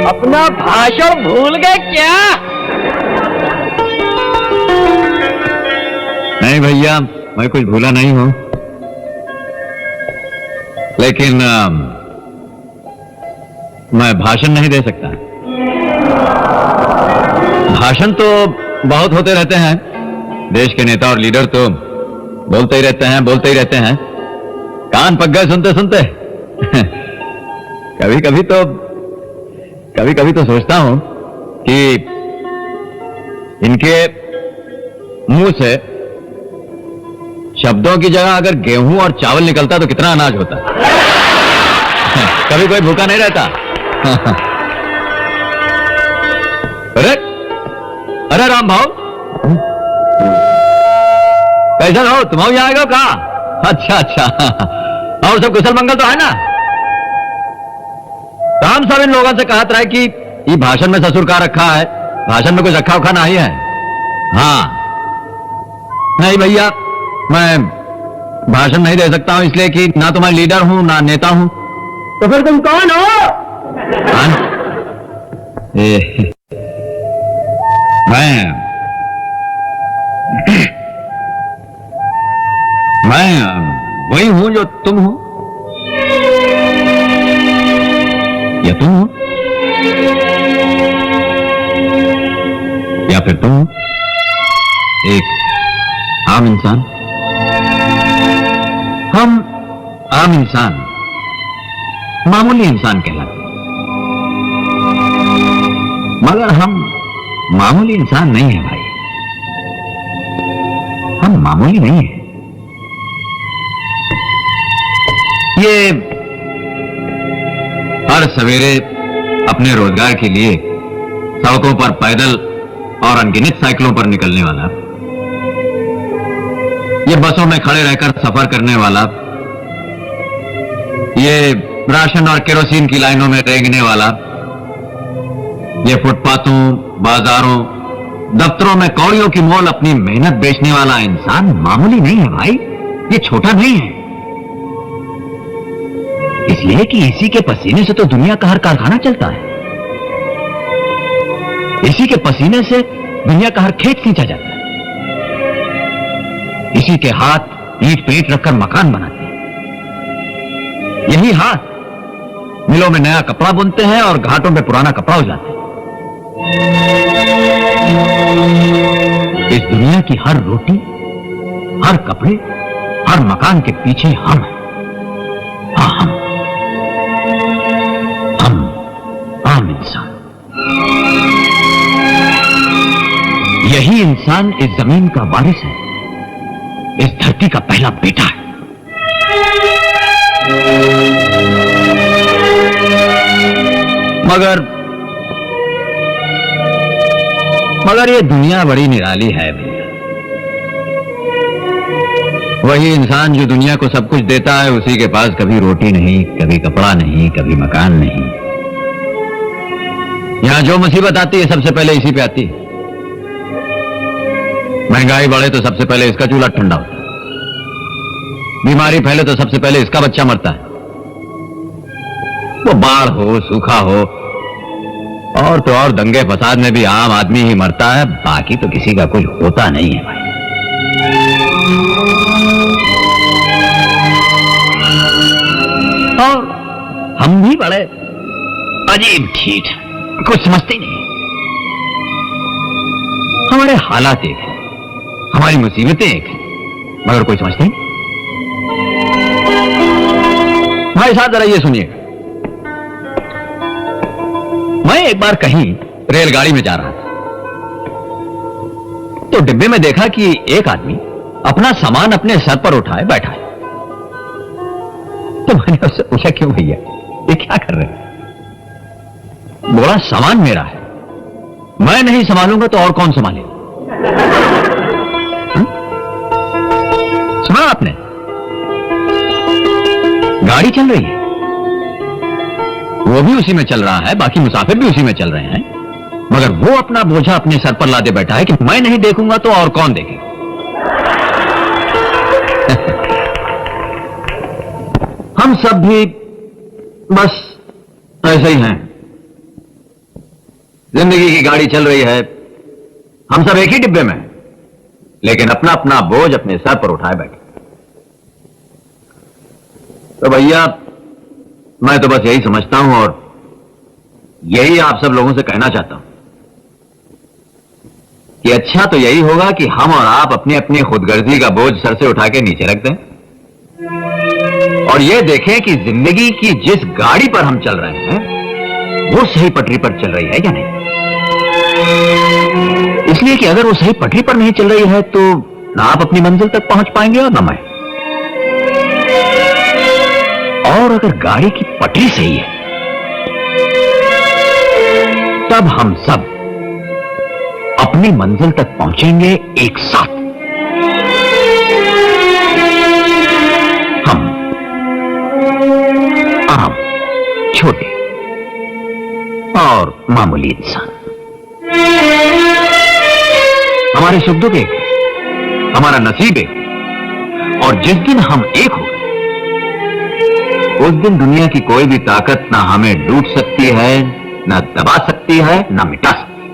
अपना भाषण भूल गए क्या? नहीं भैया, मैं कुछ भूला नहीं हूं, लेकिन मैं भाषण नहीं दे सकता। भाषण तो बहुत होते रहते हैं, देश के नेता और लीडर तो बोलते ही रहते हैं, कान पक गए सुनते सुनते। कभी कभी तो सोचता हूं कि इनके मुंह से शब्दों की जगह अगर गेहूं और चावल निकलता तो कितना अनाज होता। कभी कोई भूखा नहीं रहता। अरे राम भाव, कैसा हो? तुम यहाँ आए हो कहा? अच्छा, और सब कुशल मंगल तो है ना? राम सब इन लोगों से कहत रहा है कि ये भाषण में ससुर का रखा है, भाषण में कुछ रखा उखा नहीं है। हाँ नहीं भैया, मैं भाषण नहीं दे सकता हूं, इसलिए कि ना तो मैं लीडर हूं ना नेता हूं। तो फिर तुम कौन हो? मैं वही हूं जो तुम हो, या तुम हो, या फिर तुम हो एक आम इंसान। हम आम इंसान, मामूली इंसान कहलाते, मगर हम मामूली इंसान नहीं है भाई, हम मामूली नहीं है। ये हर सवेरे अपने रोजगार के लिए सड़कों पर पैदल और अनगिनत साइकिलों पर निकलने वाला, ये बसों में खड़े रहकर सफर करने वाला, ये राशन और केरोसिन की लाइनों में रेंगने वाला, ये फुटपाथों, बाजारों, दफ्तरों में कौड़ियों की मोल अपनी मेहनत बेचने वाला इंसान मामूली नहीं है भाई, ये छोटा नहीं है। इसलिए कि इसी के पसीने से तो दुनिया का हर कारखाना चलता है, इसी के पसीने से दुनिया का हर खेत सींचा जाता है, इसी के हाथ ईंट पेट रखकर मकान बनाते हैं, यही हाथ मिलों में नया कपड़ा बुनते हैं और घाटों में पुराना कपड़ा उजाते हैं। इस दुनिया की हर रोटी, हर कपड़े, हर मकान के पीछे हम हैं। हाँ, हम आम इंसान। यही इंसान इस जमीन का वारिस है, इस धरती का पहला बेटा है। मगर ये दुनिया बड़ी निराली है भैया। वही इंसान जो दुनिया को सब कुछ देता है, उसी के पास कभी रोटी नहीं, कभी कपड़ा नहीं, कभी मकान नहीं। यहां जो मुसीबत आती है सबसे पहले इसी पे आती है। महंगाई बढ़े तो सबसे पहले इसका चूल्हा ठंडा होता है, बीमारी फैले तो सबसे पहले इसका बच्चा मरता है। वो बाढ़ हो, सूखा हो, और तो और दंगे फसाद में भी आम आदमी ही मरता है, बाकी तो किसी का कुछ होता नहीं है भाई। और हम भी बड़े अजीब ठीक, कुछ समझते नहीं। हमारे हालात एक है, हमारी मुसीबतें एक है, मगर कोई समझते नहीं। भाई साहब जरा ये सुनिए, मैं एक बार कहीं रेलगाड़ी में जा रहा था, तो डिब्बे में देखा कि एक आदमी अपना सामान अपने सर पर उठाए बैठा है। तो मैंने उससे पूछा, क्यों भैया, ये क्या कर रहे हैं? बोला, सामान मेरा है, मैं नहीं संभालूंगा तो और कौन संभालेगा? सुना आपने? गाड़ी चल रही है, वो भी उसी में चल रहा है, बाकी मुसाफिर भी उसी में चल रहे हैं, मगर वो अपना बोझा अपने सर पर लादे बैठा है कि मैं नहीं देखूंगा तो और कौन देखेगा? हम सब भी बस ऐसे ही हैं, जिंदगी की गाड़ी चल रही है, हम सब एक ही डिब्बे में हैं, लेकिन अपना अपना बोझ अपने सर पर उठाए बैठे। तो भैया, मैं तो बस यही समझता हूं और यही आप सब लोगों से कहना चाहता हूं कि अच्छा तो यही होगा कि हम और आप अपनी अपनी खुदगर्जी का बोझ सर से उठा के नीचे रख दें और यह देखें कि जिंदगी की जिस गाड़ी पर हम चल रहे हैं वो सही पटरी पर चल रही है या नहीं। इसलिए कि अगर वो सही पटरी पर नहीं चल रही है तो ना आप अपनी मंजिल तक पहुंच पाएंगे और ना मैं। और अगर गाड़ी की पटरी सही है तब हम सब अपनी मंजिल तक पहुंचेंगे एक साथ। हम आम, छोटे और मामूली इंसान, हमारे सुख दुख एक, हमारा नसीब एक, और जिस दिन हम एक हो गए उस दिन दुनिया की कोई भी ताकत ना हमें लूट सकती है, ना दबा सकती है, ना मिटा सकती है।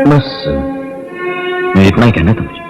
बस मैं इतना ही कहना था मुझे।